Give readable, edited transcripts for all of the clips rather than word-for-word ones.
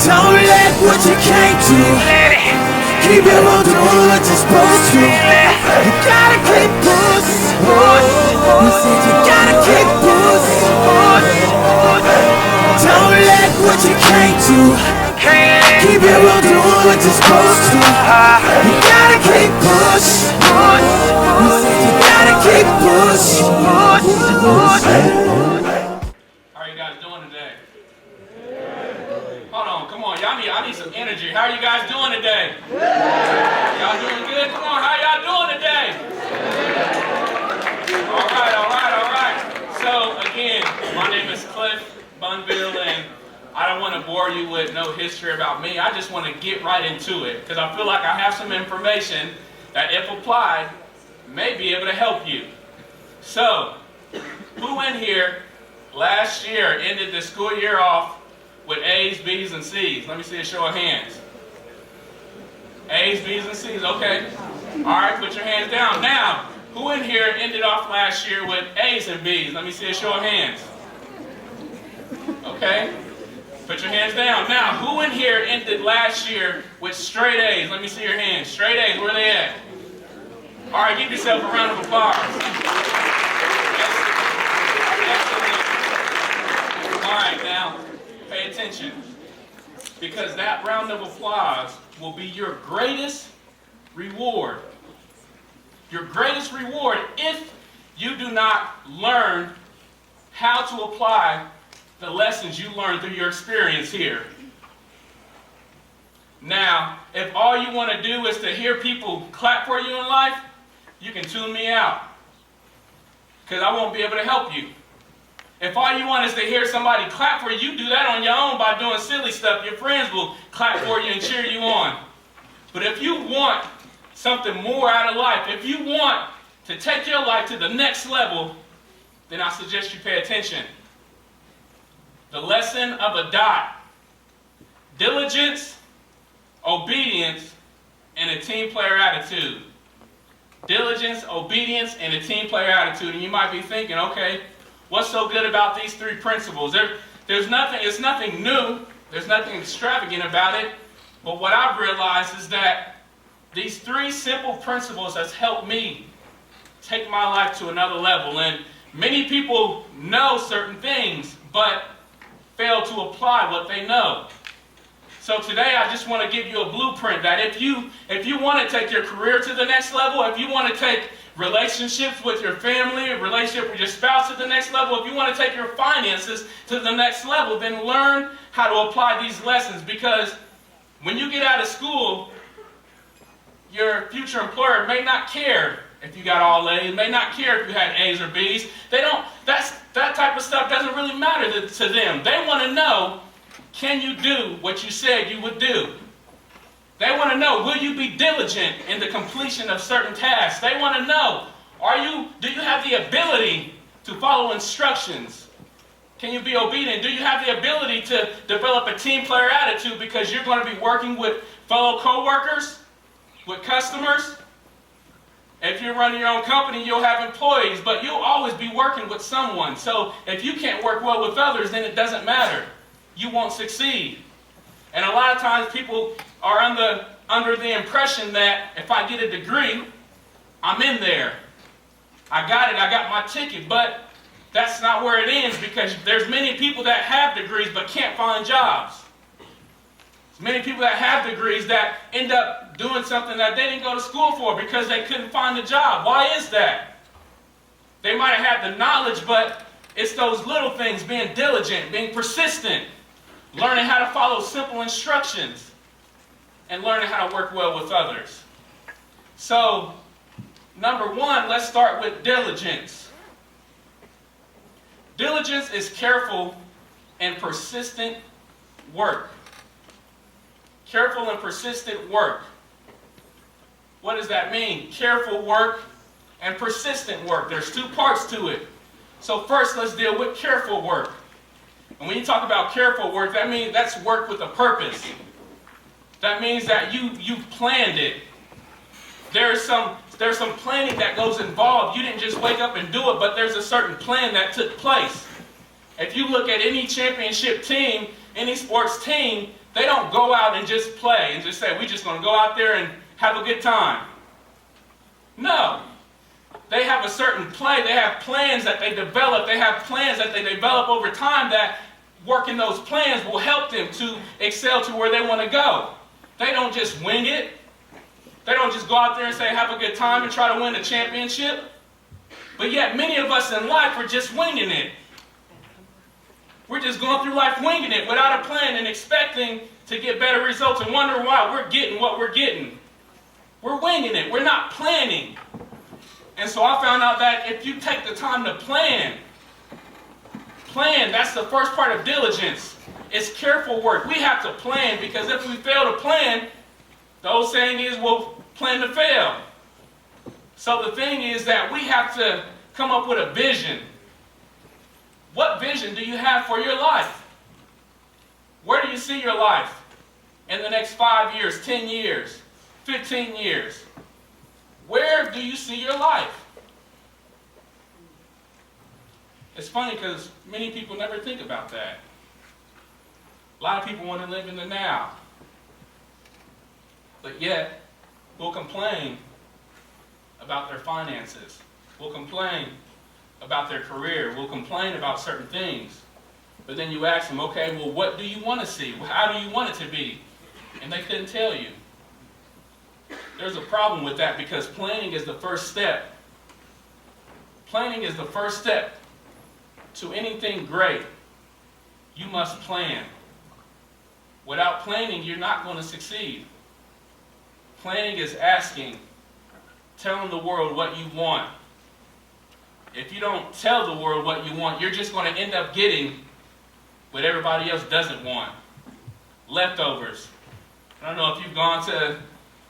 Don't let what you can't do keep you from doing what you're supposed to. You gotta keep pushing. You said you gotta keep pushing. Don't let what you can't do keep you from doing what you're supposed to. You gotta keep pushing. You said you gotta keep pushing. How are you guys doing today? Hold on, come on, I need some energy. How are you guys doing today? Y'all doing good? Come on, how y'all doing today? All right. So again, my name is Cliff Bunville, and I don't want to bore you with no history about me. I just want to get right into it because I feel like I have some information that, if applied, may be able to help you. So, who in here last year ended the school year off with A's, B's, and C's? Let me see a show of hands. A's, B's, and C's, okay. All right, put your hands down. Now, who in here ended off last year with A's and B's? Let me see a show of hands. Okay, put your hands down. Now, who in here ended last year with straight A's? Let me see your hands. Straight A's, where are they at? All right, give yourself a round of applause. Excellent. All right, now, pay attention, because that round of applause will be your greatest reward. Your greatest reward if you do not learn how to apply the lessons you learned through your experience here. Now, if all you want to do is to hear people clap for you in life, you can tune me out, because I won't be able to help you. If all you want is to hear somebody clap for you, do that on your own by doing silly stuff. Your friends will clap for you and cheer you on. But if you want something more out of life, if you want to take your life to the next level, then I suggest you pay attention. The lesson of a dot: diligence, obedience, and a team player attitude. Diligence, obedience, and a team player attitude. And you might be thinking, okay, what's so good about these three principles? There's nothing, it's nothing new. There's nothing extravagant about it. But what I've realized is that these three simple principles has helped me take my life to another level. And many people know certain things, but fail to apply what they know. So today I just want to give you a blueprint that if you want to take your career to the next level, if you want to take relationships with your family, a relationship with your spouse to the next level, if you want to take your finances to the next level, then learn how to apply these lessons. Because when you get out of school, your future employer may not care if you got all A's, may not care if you had A's or B's. That type of stuff doesn't really matter to them. They want to know, can you do what you said you would do? They want to know, will you be diligent in the completion of certain tasks? They want to know, do you have the ability to follow instructions? Can you be obedient? Do you have the ability to develop a team player attitude, because you're going to be working with fellow co-workers, with customers? If you're running your own company, you'll have employees, but you'll always be working with someone. So if you can't work well with others, then it doesn't matter. You won't succeed. And a lot of times people are under the impression that if I get a degree, I'm in there. I got it, I got my ticket. But that's not where it ends, because there's many people that have degrees but can't find jobs. There's many people that have degrees that end up doing something that they didn't go to school for because they couldn't find a job. Why is that? They might have had the knowledge, but it's those little things: being diligent, being persistent, learning how to follow simple instructions, and learning how to work well with others. So, number one, let's start with diligence. Diligence is careful and persistent work. Careful and persistent work. What does that mean? Careful work and persistent work. There's two parts to it. So first, let's deal with careful work. And when you talk about careful work, that means that's work with a purpose. That means that you planned it. There's some planning that goes involved. You didn't just wake up and do it, but there's a certain plan that took place. If you look at any championship team, any sports team, They don't go out and just play and just say, we're just going to go out there and have a good time. No. They have a certain play. They have plans that they develop. They have plans that they develop over time that working those plans will help them to excel to where they want to go. They don't just wing it. They don't just go out there and say, have a good time and try to win a championship. But yet many of us in life are just winging it. We're just going through life winging it without a plan and expecting to get better results and wondering why we're getting what we're getting. We're winging it. We're not planning. And so I found out that if you take the time to plan, that's the first part of diligence. It's careful work. We have to plan, because if we fail to plan, the old saying is, we'll plan to fail. So the thing is that we have to come up with a vision. What vision do you have for your life? Where do you see your life in the next 5 years, 10 years, 15 years? Where do you see your life? It's funny because many people never think about that. A lot of people want to live in the now. But yet, we'll complain about their finances. We'll complain about their career. We'll complain about certain things. But then you ask them, okay, well, what do you want to see? How do you want it to be? And they couldn't tell you. There's a problem with that, because planning is the first step. Planning is the first step to anything great. You must plan. Without planning, you're not going to succeed. Planning is asking, telling the world what you want. If you don't tell the world what you want, you're just going to end up getting what everybody else doesn't want. Leftovers. I don't know if you've gone to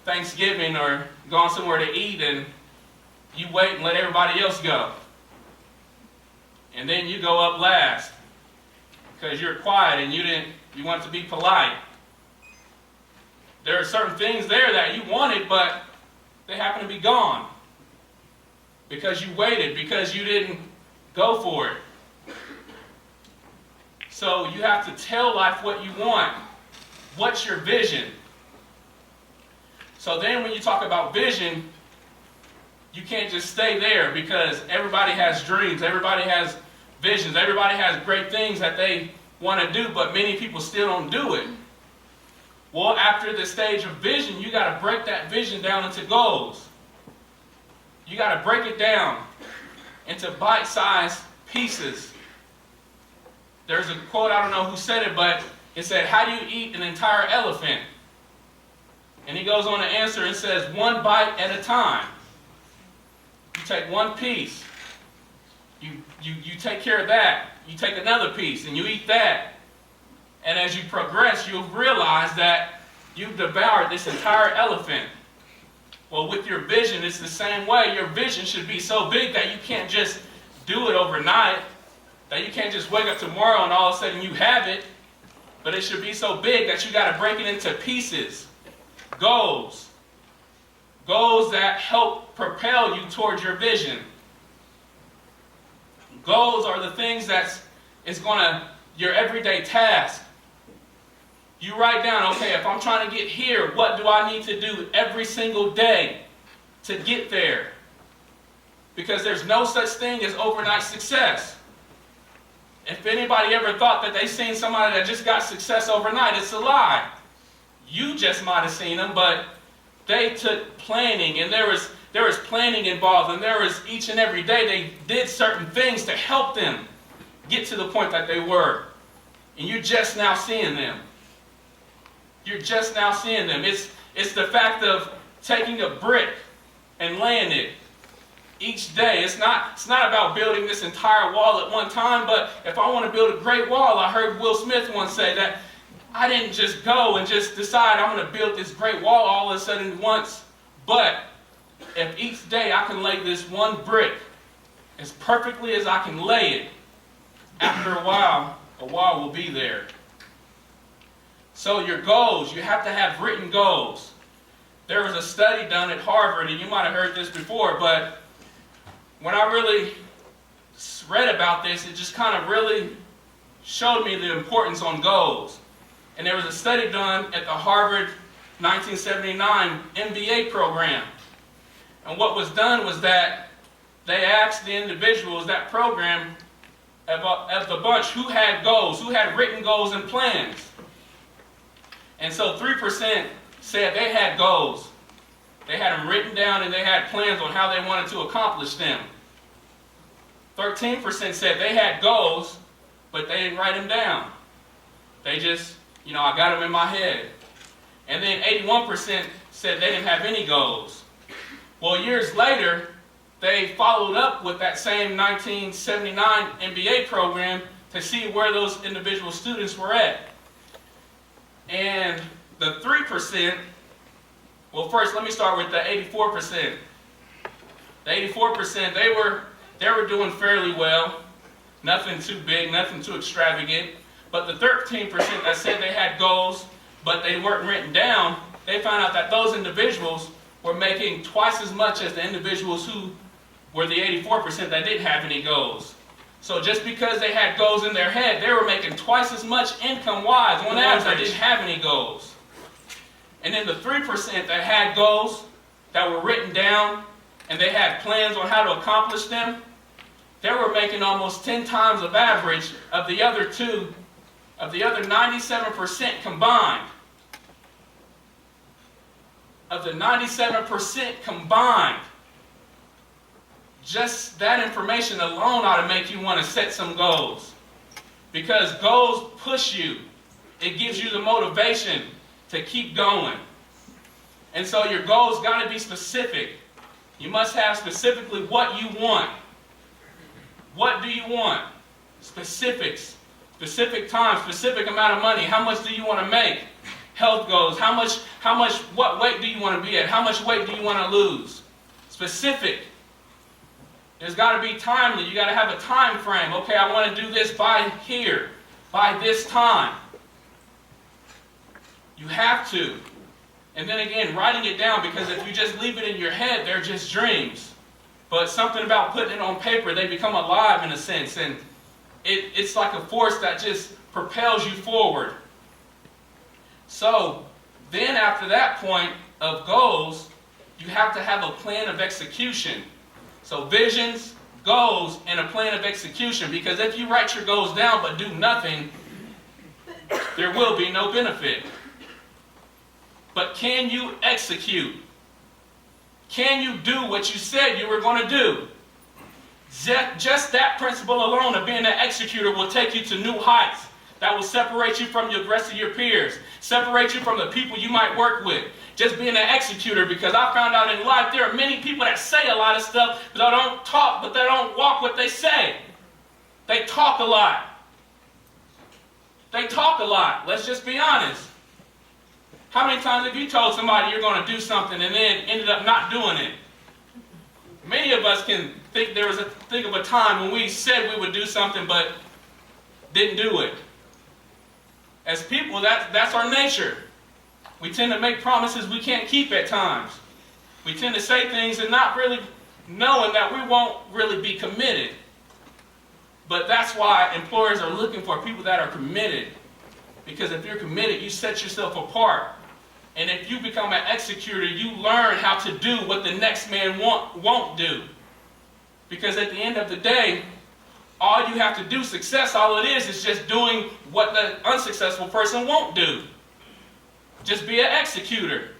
Thanksgiving or gone somewhere to eat and you wait and let everybody else go. And then you go up last because you're quiet and you want to be polite. There are certain things there that you wanted, but they happen to be gone. Because you waited, because you didn't go for it. So you have to tell life what you want. What's your vision? So then when you talk about vision, you can't just stay there, because everybody has dreams, everybody has visions, everybody has great things that they want to do, but many people still don't do it. Well, after the stage of vision, you got to break that vision down into goals. You got to break it down into bite-sized pieces. There's a quote, I don't know who said it, but it said, how do you eat an entire elephant? And he goes on to answer and says, one bite at a time. You take one piece. You take care of that. You take another piece and you eat that. And as you progress, you'll realize that you've devoured this entire elephant. Well, with your vision, it's the same way. Your vision should be so big that you can't just do it overnight, that you can't just wake up tomorrow and all of a sudden you have it. But it should be so big that you got to break it into pieces. Goals. Goals that help propel you towards your vision. Goals are the things your everyday task. You write down, okay, if I'm trying to get here, what do I need to do every single day to get there? Because there's no such thing as overnight success. If anybody ever thought that they seen somebody that just got success overnight, it's a lie. You just might have seen them, but they took planning, and there was planning involved, and there was each and every day they did certain things to help them get to the point that they were. And you're just now seeing them. You're just now seeing them. It's the fact of taking a brick and laying it each day. It's not about building this entire wall at one time, but if I want to build a great wall, I heard Will Smith once say that I didn't just go and just decide I'm going to build this great wall all of a sudden once, but if each day I can lay this one brick as perfectly as I can lay it, after a while will be there. So your goals, you have to have written goals. There was a study done at Harvard, and you might have heard this before, but when I really read about this, it just kind of really showed me the importance on goals. And there was a study done at the Harvard 1979 MBA program. And what was done was that they asked the individuals, that program, of the bunch, who had goals, who had written goals and plans. And so 3% said they had goals. They had them written down and they had plans on how they wanted to accomplish them. 13% said they had goals, but they didn't write them down. They just, I got them in my head. And then 81% said they didn't have any goals. Well, years later, they followed up with that same 1979 MBA program to see where those individual students were at. And the 3%, well, first let me start with the 84%. The 84%, they were doing fairly well. Nothing too big, nothing too extravagant. But the 13% that said they had goals, but they weren't written down, they found out that those individuals were making twice as much as the individuals who were the 84% that didn't have any goals. So just because they had goals in their head, they were making twice as much income-wise on average that didn't have any goals. And then the 3% that had goals, that were written down, and they had plans on how to accomplish them, they were making almost 10 times of average of the other 97% combined. Of the 97% combined, just that information alone ought to make you want to set some goals. Because goals push you. It gives you the motivation to keep going. And so your goals got to be specific. You must have specifically what you want. What do you want? Specifics. Specific time, specific amount of money. How much do you want to make? Health goals. What weight do you want to be at? How much weight do you want to lose? Specific. There's got to be timely. You got to have a time frame. Okay, I want to do this by here, by this time. You have to. And then again, writing it down, because if you just leave it in your head, they're just dreams. But something about putting it on paper, they become alive in a sense. And it's like a force that just propels you forward. So then after that point of goals, you have to have a plan of execution. So visions, goals, and a plan of execution. Because if you write your goals down but do nothing, there will be no benefit. But can you execute? Can you do what you said you were going to do? Just that principle alone of being an executor will take you to new heights. That will separate you from the rest of your peers. Separate you from the people you might work with. Just being an executor, because I found out in life there are many people that say a lot of stuff, but they don't talk, but they don't walk what they say. They talk a lot. They talk a lot. Let's just be honest. How many times have you told somebody you're going to do something and then ended up not doing it? Many of us can think think of a time when we said we would do something but didn't do it. As people, that's our nature. We tend to make promises we can't keep at times. We tend to say things and not really knowing that we won't really be committed. But that's why employers are looking for people that are committed. Because if you're committed, you set yourself apart. And if you become an executor, you learn how to do what the next man won't do. Because at the end of the day, all you have to do, success, all it is just doing what the unsuccessful person won't do. Just be an executor.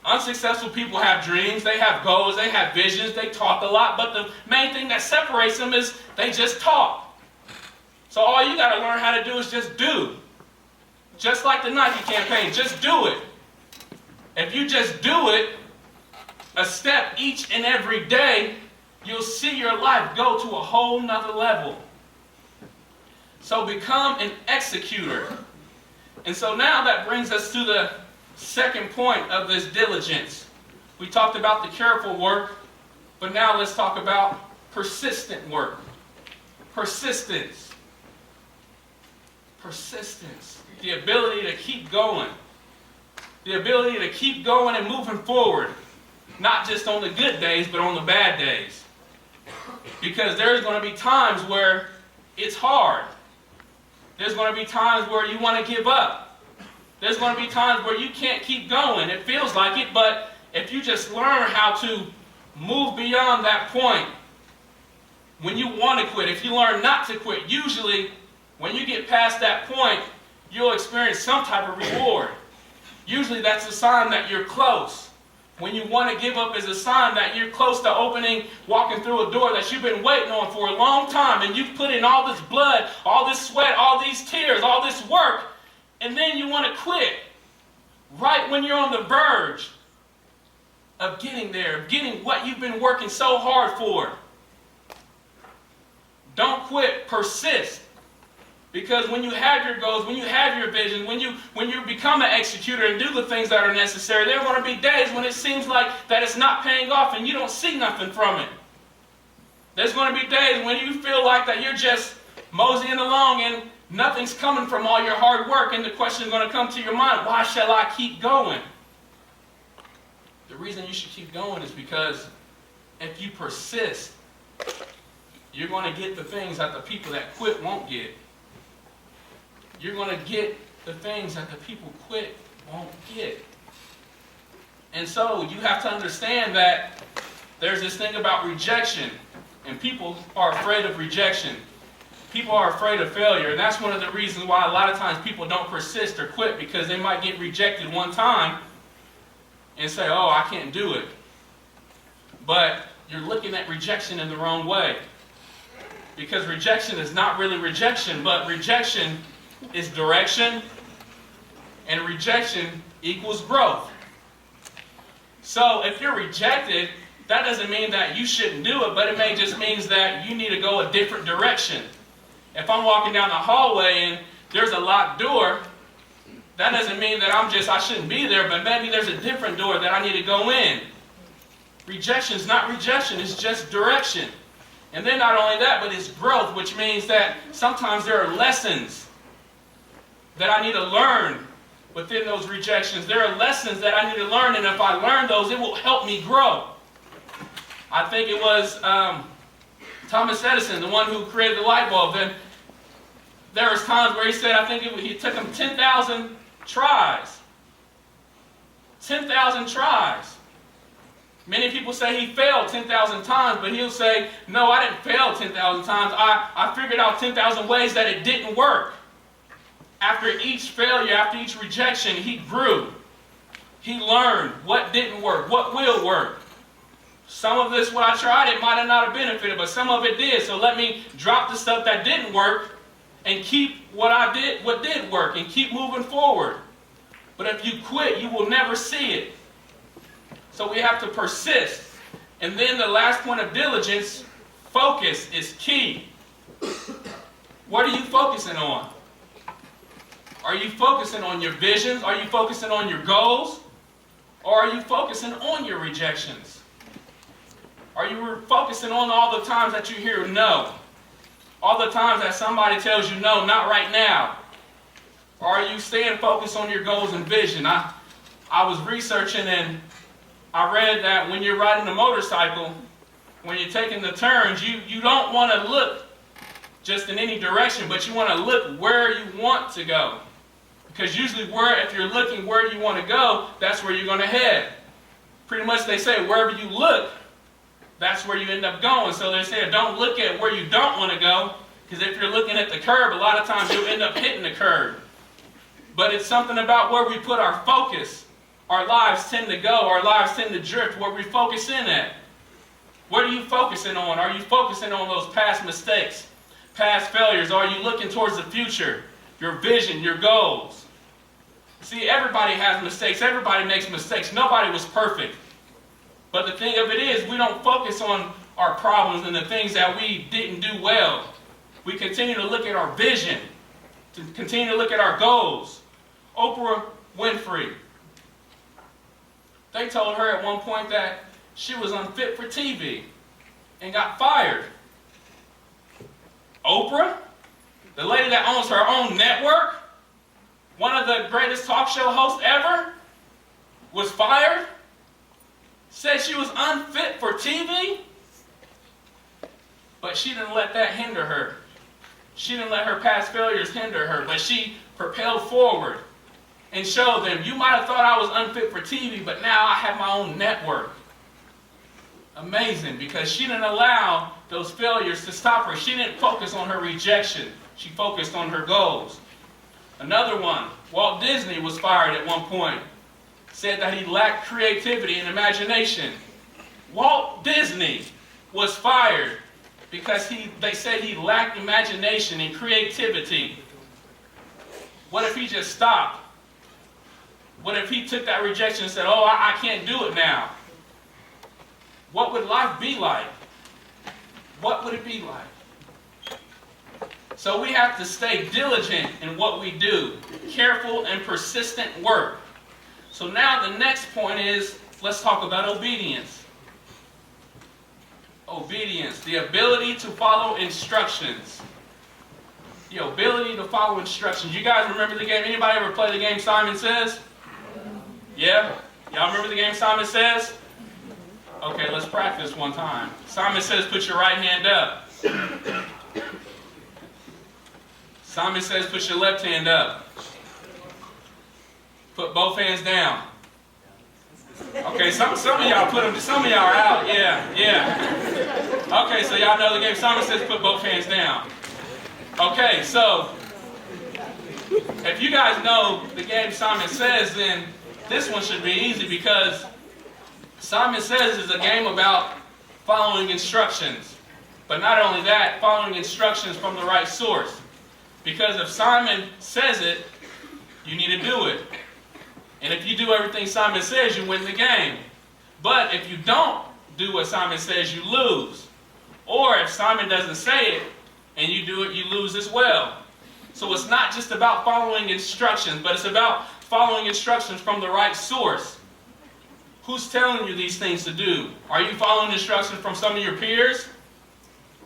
Unsuccessful people have dreams, they have goals, they have visions, they talk a lot, but the main thing that separates them is they just talk. So all you got to learn how to do is just do. Just like the Nike campaign, just do it. If you just do it, a step each and every day, you'll see your life go to a whole nother level. So become an executor. And so now that brings us to the second point of this diligence. We talked about the careful work, but now let's talk about persistent work. Persistence. Persistence. The ability to keep going. The ability to keep going and moving forward. Not just on the good days, but on the bad days. Because there's going to be times where it's hard. There's going to be times where you want to give up. There's going to be times where you can't keep going. It feels like it, but if you just learn how to move beyond that point, when you want to quit, if you learn not to quit, usually when you get past that point, you'll experience some type of reward. Usually that's a sign that you're close. When you want to give up is a sign that you're close to walking through a door that you've been waiting on for a long time, and you've put in all this blood, all this sweat, all these tears, all this work, and then you want to quit right when you're on the verge of getting there, of getting what you've been working so hard for. Don't quit, persist. Because when you have your goals, when you have your vision, when you become an executor and do the things that are necessary, there are going to be days when it seems like that it's not paying off and you don't see nothing from it. There's going to be days when you feel like that you're just moseying along and nothing's coming from all your hard work, and the question is going to come to your mind, why shall I keep going? The reason you should keep going is because if you persist, you're going to get the things that the people that quit won't get. You're going to get the things that the people quit won't get. And so you have to understand that there's this thing about rejection, and people are afraid of rejection. People are afraid of failure, and that's one of the reasons why a lot of times people don't persist or quit, because they might get rejected one time and say, oh, I can't do it. But you're looking at rejection in the wrong way. Because rejection is not really rejection, but rejection is direction, and rejection equals growth. So if you're rejected, that doesn't mean that you shouldn't do it, but it may just means that you need to go a different direction. If I'm walking down the hallway and there's a locked door, that doesn't mean that I shouldn't be there, but maybe there's a different door that I need to go in. Rejection is not rejection, it's just direction. And then not only that, but it's growth, which means that sometimes there are lessons that I need to learn within those rejections. There are lessons that I need to learn, and if I learn those, it will help me grow. I think it was Thomas Edison, the one who created the light bulb, and there was times where he said, I think he took him 10,000 tries. 10,000 tries. Many people say he failed 10,000 times, but he'll say, no, I didn't fail 10,000 times. I figured out 10,000 ways that it didn't work. After each failure, after each rejection, he grew. He learned what didn't work, what will work. Some of this, what I tried, it might have not have benefited, but some of it did. So let me drop the stuff that didn't work and keep what did work, and keep moving forward. But if you quit, you will never see it. So we have to persist. And then the last point of diligence, focus is key. What are you focusing on? Are you focusing on your visions? Are you focusing on your goals? Or are you focusing on your rejections? Are you focusing on all the times that you hear no? All the times that somebody tells you no, not right now? Or are you staying focused on your goals and vision? I was researching, and I read that when you're riding a motorcycle, when you're taking the turns, you don't want to look just in any direction, but you want to look where you want to go. Because usually if you're looking where you want to go, that's where you're going to head. Pretty much they say wherever you look, that's where you end up going. So they say don't look at where you don't want to go, because if you're looking at the curb, a lot of times you'll end up hitting the curb. But it's something about where we put our focus. Our lives tend to go, our lives tend to drift, where we focus in at. What are you focusing on? Are you focusing on those past mistakes, past failures? Are you looking towards the future, your vision, your goals? See, everybody has mistakes. Everybody makes mistakes. Nobody was perfect. But the thing of it is, we don't focus on our problems and the things that we didn't do well. We continue to look at our vision, to continue to look at our goals. Oprah Winfrey, they told her at one point that she was unfit for TV and got fired. Oprah, the lady that owns her own network, one of the greatest talk show hosts ever, was fired? Said she was unfit for TV? But she didn't let that hinder her. She didn't let her past failures hinder her, but she propelled forward. and show them, you might have thought I was unfit for TV, but now I have my own network. Amazing, because she didn't allow those failures to stop her. She didn't focus on her rejection. She focused on her goals. Another one, Walt Disney was fired at one point. Said that he lacked creativity and imagination. Walt Disney was fired because they said he lacked imagination and creativity. What if he just stopped? What if he took that rejection and said, oh, I can't do it now? What would life be like? What would it be like? So we have to stay diligent in what we do. Careful and persistent work. So now the next point is, let's talk about obedience. Obedience, the ability to follow instructions. The ability to follow instructions. You guys remember the game? Anybody ever play the game Simon Says? Yeah? Y'all remember the game Simon Says? Okay, let's practice one time. Simon Says, put your right hand up. Simon Says, put your left hand up. Put both hands down. Okay, some of y'all put them, some of y'all are out. Yeah. Okay, so y'all know the game. Simon Says, put both hands down. Okay, so if you guys know the game Simon Says, then this one should be easy, because Simon Says is a game about following instructions. But not only that, following instructions from the right source. Because if Simon says it, you need to do it. And if you do everything Simon says, you win the game. But if you don't do what Simon says, you lose. Or if Simon doesn't say it and you do it, you lose as well. So it's not just about following instructions, but it's about following instructions from the right source. Who's telling you these things to do? Are you following instructions from some of your peers?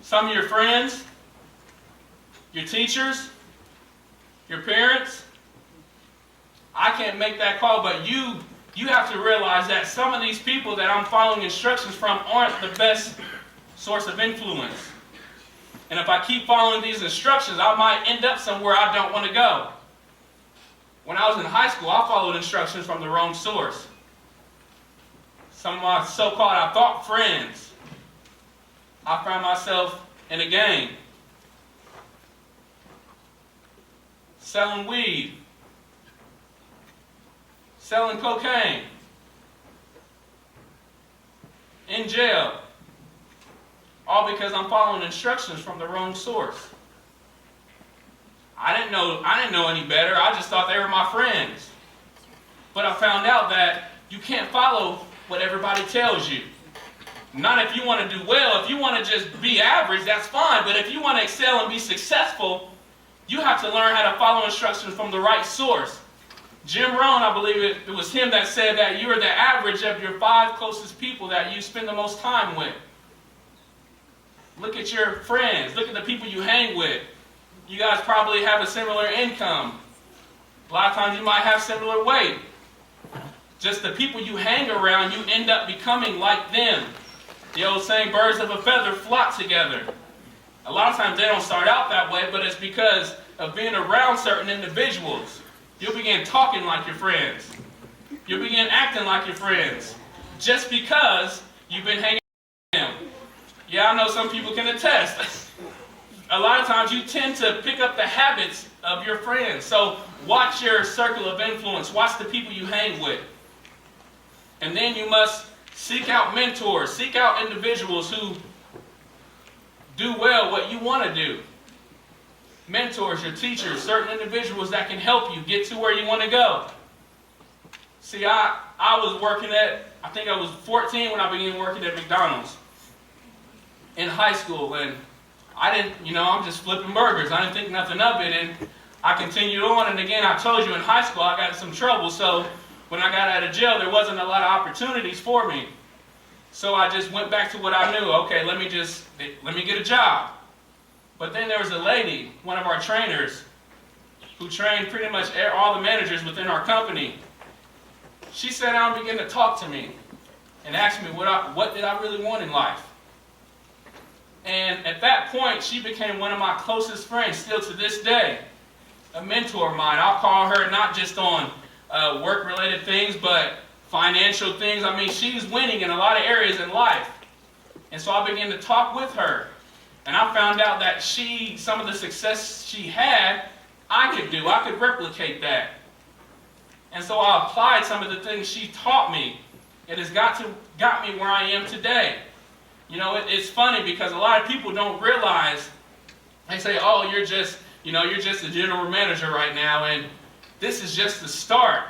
Some of your friends? Your teachers? Your parents? I can't make that call, but you have to realize that some of these people that I'm following instructions from aren't the best source of influence. And if I keep following these instructions, I might end up somewhere I don't want to go. When I was in high school, I followed instructions from the wrong source. Some of my so-called, I thought, friends, I found myself in a gang, selling weed, selling cocaine, in jail, all because I'm following instructions from the wrong source. I didn't know any better. I just thought they were my friends. But I found out that you can't follow what everybody tells you. Not if you want to do well. If you want to just be average, that's fine. But if you want to excel and be successful, you have to learn how to follow instructions from the right source. Jim Rohn, I believe it was him that said that you are the average of your 5 closest people that you spend the most time with. Look at your friends. Look at the people you hang with. You guys probably have a similar income. A lot of times you might have similar weight. Just the people you hang around, you end up becoming like them. The old saying, birds of a feather flock together. A lot of times they don't start out that way, but it's because of being around certain individuals. You'll begin talking like your friends. You'll begin acting like your friends. Just because you've been hanging with them. Yeah, I know some people can attest. A lot of times you tend to pick up the habits of your friends. So watch your circle of influence. Watch the people you hang with. And then you must seek out mentors. Seek out individuals who do well what you want to do. Mentors, your teachers, certain individuals that can help you get to where you want to go. See, I was working I think I was 14 when I began working at McDonald's in high school, and I didn't, I'm just flipping burgers. I didn't think nothing of it, and I continued on, and again, I told you in high school I got in some trouble, so when I got out of jail, there wasn't a lot of opportunities for me. So I just went back to what I knew. Okay, let me get a job. But then there was a lady, one of our trainers, who trained pretty much all the managers within our company. She sat down and began to talk to me and asked me what did I really want in life. And at that point, she became one of my closest friends, still to this day. A mentor of mine. I'll call her not just on work-related things, but financial things. I mean, she's winning in a lot of areas in life. And so I began to talk with her. And I found out that some of the success she had, I could do. I could replicate that. And so I applied some of the things she taught me. It has got me where I am today. You know, it's funny because a lot of people don't realize, they say, oh, you're just a general manager right now, and this is just the start.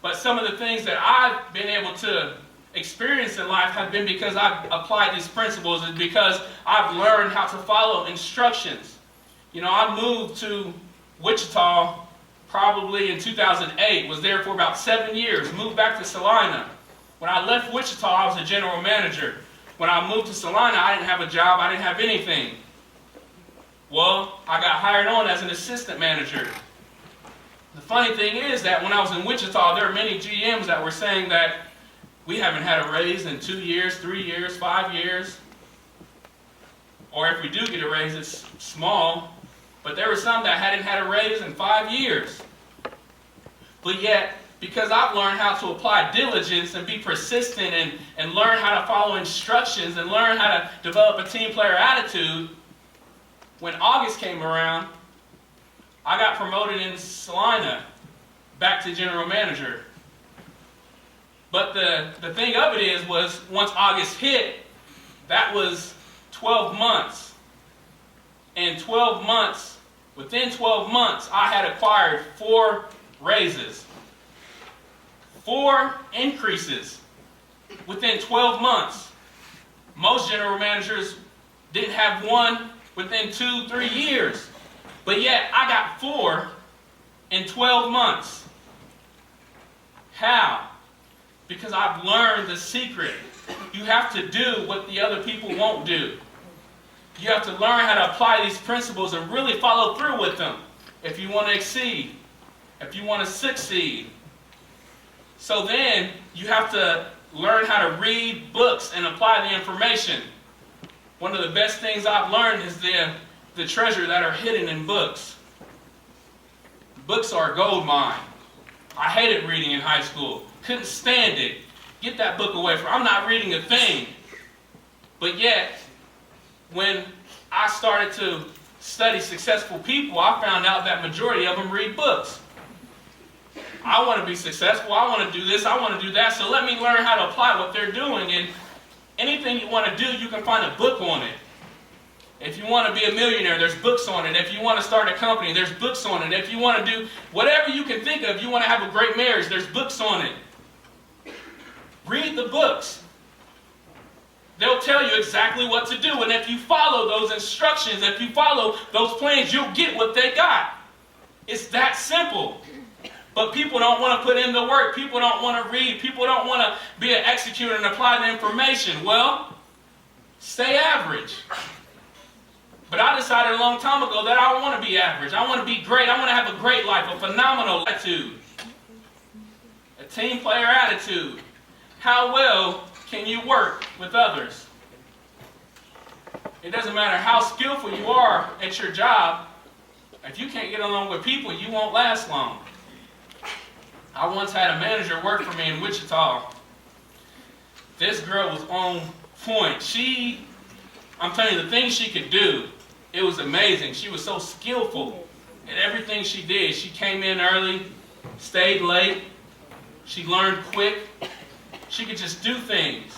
But some of the things that I've been able to experience in life have been because I've applied these principles, and because I've learned how to follow instructions. You know, I moved to Wichita probably in 2008, was there for about 7 years, moved back to Salina. When I left Wichita, I was a general manager. When I moved to Salina, I didn't have a job, I didn't have anything. Well, I got hired on as an assistant manager. The funny thing is that when I was in Wichita, there were many GMs that were saying that we haven't had a raise in 2 years, 3 years, 5 years. Or if we do get a raise, it's small. But there were some that hadn't had a raise in 5 years. But yet, because I've learned how to apply diligence and be persistent and learn how to follow instructions and learn how to develop a team player attitude, when August came around, I got promoted in Salina back to general manager. But the thing of it was once August hit, that was 12 months. And within 12 months, I had acquired 4 raises. 4 increases within 12 months. Most general managers didn't have one within 2-3 years. But yet, I got 4 in 12 months. How? Because I've learned the secret. You have to do what the other people won't do. You have to learn how to apply these principles and really follow through with them if you want to exceed, if you want to succeed. So then, you have to learn how to read books and apply the information. One of the best things I've learned is the treasure that are hidden in books. Books are a gold mine. I hated reading in high school. Couldn't stand it. Get that book away from me. I'm not reading a thing. But yet, when I started to study successful people, I found out that majority of them read books. I want to be successful. I want to do this. I want to do that. So let me learn how to apply what they're doing. And anything you want to do, you can find a book on it. If you want to be a millionaire, there's books on it. If you want to start a company, there's books on it. If you want to do whatever you can think of, you want to have a great marriage, there's books on it. Read the books. They'll tell you exactly what to do. And if you follow those instructions, if you follow those plans, you'll get what they got. It's that simple. But people don't want to put in the work. People don't want to read. People don't want to be an executor and apply the information. Well, stay average. But I decided a long time ago that I don't want to be average. I want to be great. I want to have a great life, a phenomenal attitude, a team player attitude. How well can you work with others? It doesn't matter how skillful you are at your job. If you can't get along with people, you won't last long. I once had a manager work for me in Wichita. This girl was on point. I'm telling you, the things she could do, it was amazing. She was so skillful in everything she did. She came in early, stayed late. She learned quick. She could just do things.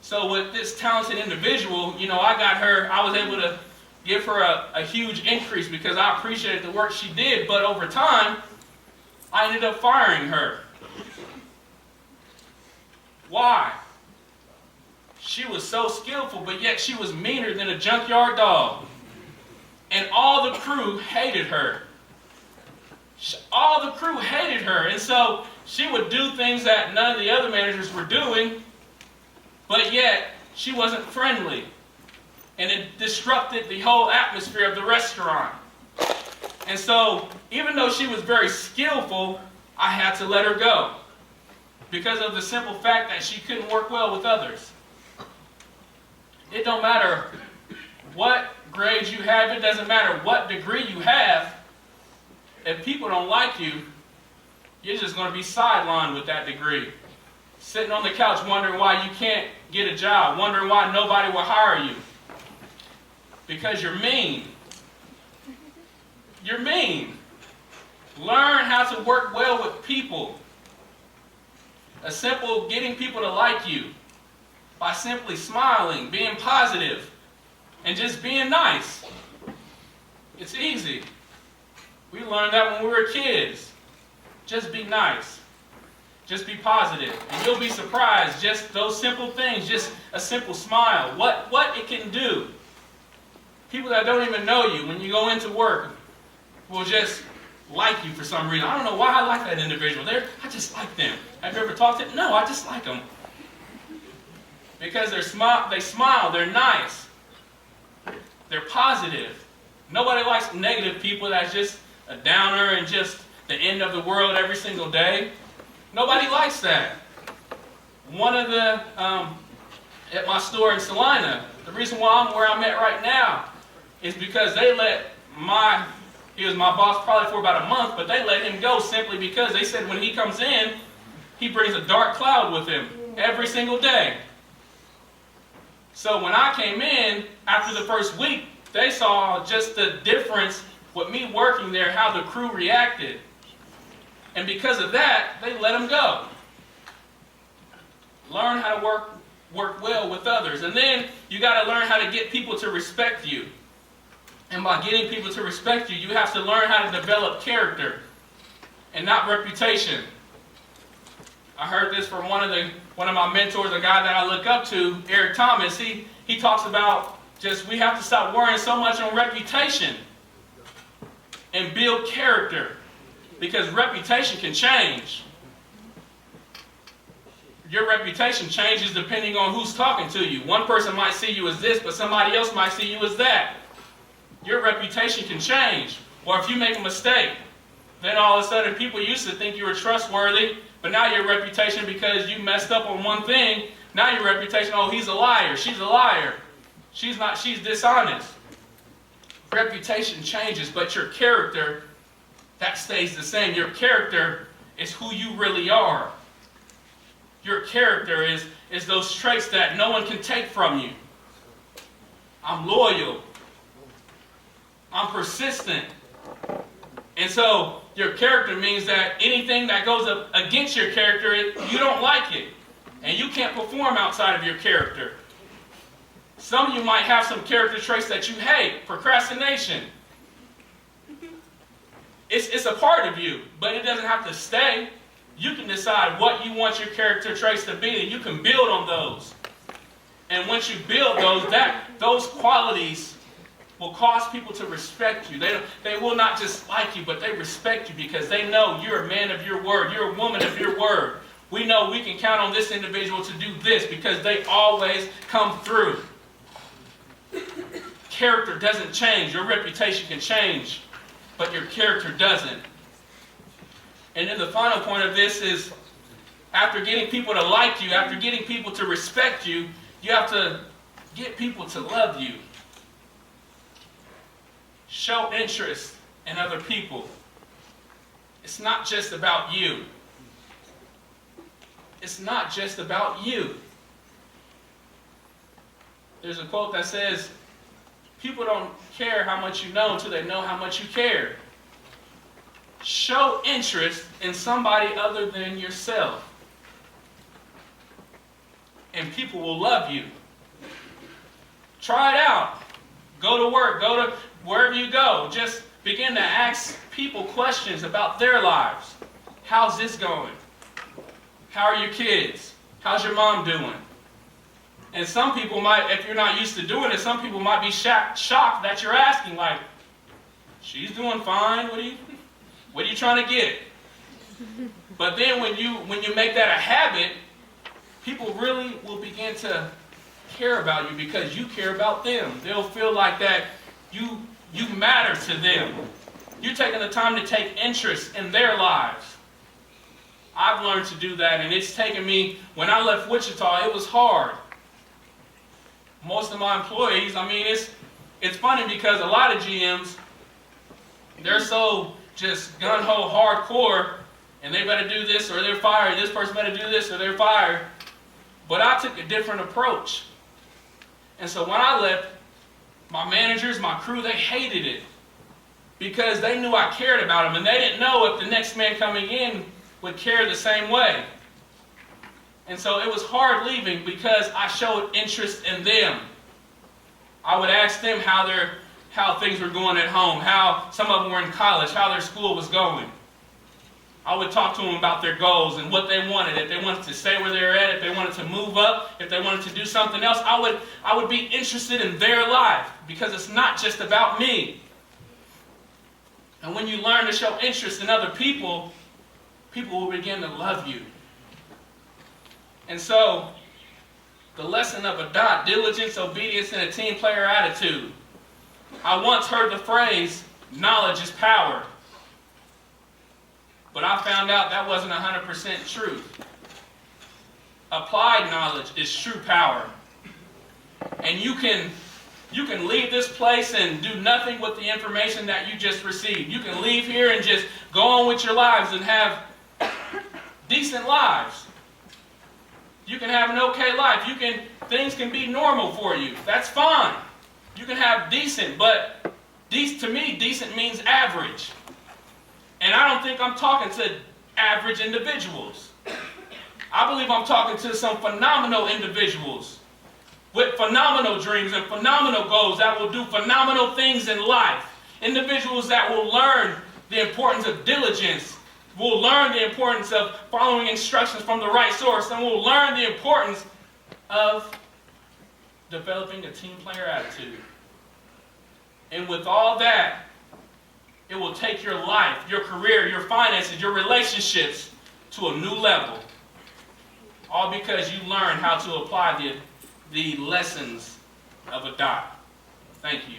So with this talented individual, I was able to give her a huge increase because I appreciated the work she did. But over time, I ended up firing her. Why? She was so skillful, but yet she was meaner than a junkyard dog. And all the crew hated her. All the crew hated her. And so she would do things that none of the other managers were doing, but yet she wasn't friendly. And it disrupted the whole atmosphere of the restaurant. And so, even though she was very skillful, I had to let her go because of the simple fact that she couldn't work well with others. It don't matter what grades you have. It doesn't matter what degree you have. If people don't like you, you're just going to be sidelined with that degree. Sitting on the couch wondering why you can't get a job, wondering why nobody will hire you. Because you're mean. You're mean. Learn how to work well with people. A simple getting people to like you by simply smiling, being positive, and just being nice. It's easy. We learned that when we were kids. Just be nice. Just be positive. And you'll be surprised, just those simple things, just a simple smile, what it can do. People that don't even know you, when you go into work, will just like you for some reason. I don't know why I like that individual. I just like them. Have you ever talked to them? No, I just like them. Because they smile, they're nice. They're positive. Nobody likes negative people that's just a downer and just the end of the world every single day. Nobody likes that. One of the, at my store in Salina, the reason why I'm where I'm at right now is because they let he was my boss probably for about a month, but they let him go simply because they said when he comes in, he brings a dark cloud with him every single day. So when I came in, after the first week, they saw just the difference with me working there, how the crew reacted. And because of that, they let him go. Learn how to work well with others. And then you got to learn how to get people to respect you. And by getting people to respect you, you have to learn how to develop character and not reputation. I heard this from one of my mentors, a guy that I look up to, Eric Thomas. He talks about just we have to stop worrying so much on reputation and build character, because reputation can change. Your reputation changes depending on who's talking to you. One person might see you as this, but somebody else might see you as that. Your reputation can change. Or if you make a mistake, then all of a sudden people used to think you were trustworthy, but now your reputation, because you messed up on one thing, now your reputation, oh, he's a liar, she's a liar. She's dishonest. Reputation changes, but your character, that stays the same. Your character is who you really are. Your character is those traits that no one can take from you. I'm loyal. I'm persistent. And so your character means that anything that goes up against your character, you don't like it. And you can't perform outside of your character. Some of you might have some character traits that you hate. Procrastination. It's a part of you, but it doesn't have to stay. You can decide what you want your character traits to be, and you can build on those. And once you build those qualities will cause people to respect you. They will not just like you, but they respect you because they know you're a man of your word. You're a woman of your word. We know we can count on this individual to do this because they always come through. Character doesn't change. Your reputation can change, but your character doesn't. And then the final point of this is, after getting people to like you, after getting people to respect you, you have to get people to love you. Show interest in other people. It's not just about you. It's not just about you. There's a quote that says, people don't care how much you know until they know how much you care. Show interest in somebody other than yourself, and people will love you. Try it out. Go to work. Go to wherever you go. Just begin to ask people questions about their lives. How's this going? How are your kids? How's your mom doing? And some people might, if you're not used to doing it, some people might be shocked that you're asking, like, she's doing fine. What are you trying to get? But then when you make that a habit, people really will begin to care about you because you care about them. They'll feel like that you matter to them. You're taking the time to take interest in their lives. I've learned to do that, and it's taken me, when I left Wichita, it was hard. Most of my employees, it's funny because a lot of GMs, they're so just gung-ho hardcore, and they better do this or they're fired. This person better do this or they're fired. But I took a different approach. And so when I left, my managers, my crew, they hated it because they knew I cared about them, and they didn't know if the next man coming in would care the same way. And so it was hard leaving because I showed interest in them. I would ask them how things were going at home, how some of them were in college, how their school was going. I would talk to them about their goals and what they wanted. If they wanted to stay where they were at, if they wanted to move up, if they wanted to do something else, I would be interested in their life because it's not just about me. And when you learn to show interest in other people, people will begin to love you. And so, the lesson of Adot, diligence, obedience, and a team player attitude. I once heard the phrase, knowledge is power. But I found out that wasn't 100% truth. Applied knowledge is true power. And you can leave this place and do nothing with the information that you just received. You can leave here and just go on with your lives and have decent lives. You can have an okay life. Things can be normal for you. That's fine. You can have decent, but to me, decent means average. And I don't think I'm talking to average individuals. I believe I'm talking to some phenomenal individuals with phenomenal dreams and phenomenal goals that will do phenomenal things in life. Individuals that will learn the importance of diligence, will learn the importance of following instructions from the right source, and will learn the importance of developing a team player attitude. And with all that, it will take your life, your career, your finances, your relationships to a new level. All because you learn how to apply the lessons of Adot. Thank you.